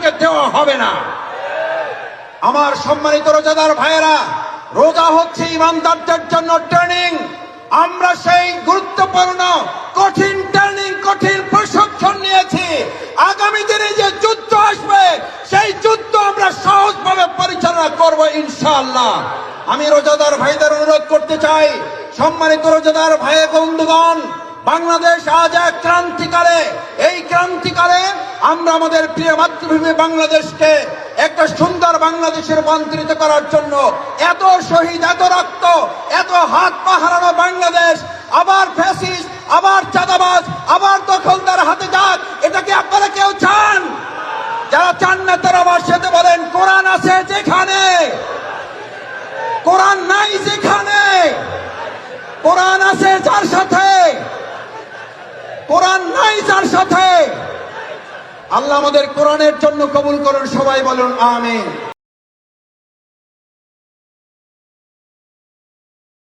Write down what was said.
আপনাদেরকে দেওয়া হবে না। আমার সম্মানিত রোজাদার ভাইয়েরা, রোজা হচ্ছে ইমানদারদের জন্য ট্রেনিং। আমরা সেই গুরুত্বপূর্ণ কঠিন ট্রেনিং, কঠিন প্রশিক্ষণ নিয়েছি। আগামী দিনে যে যুদ্ধ আসবে, সেই যুদ্ধ আমরা সহজভাবে পরিচালনা করব ইনশাআল্লাহ। আমি রোজাদার ভাইদের অনুরোধ করতে চাই, সম্মানিত রোজাদার ভাই বন্ধুগণ, বাংলাদেশ আজ এক ক্রান্তিকালে, এই ক্রান্তিকালে আমরা আমাদের প্রিয় মাতৃভূমি বাংলাদেশকে একটা সুন্দর বাংলাদেশে রূপান্তরিত করার জন্য এত শহীদ, এত রক্ত, এত হাত পা হারানো বাংলাদেশ আবার ফ্যাসিস্ট, আবার চাঁদাবাজ, আবার দখলদার হাতে যাক, এটাকে আপনারা কেউ চান? যারা চান না তারা আমার সাথে বলেন, কোরআন আছে যেখানে, কোরআন নাই যেখানে, কোরআন আছে যার সাথে, কোরআন নাই যার সাথে। আল্লাহ আমাদের কোরআনের জন্য কবুল করুন, সবাই বলুন আমিন।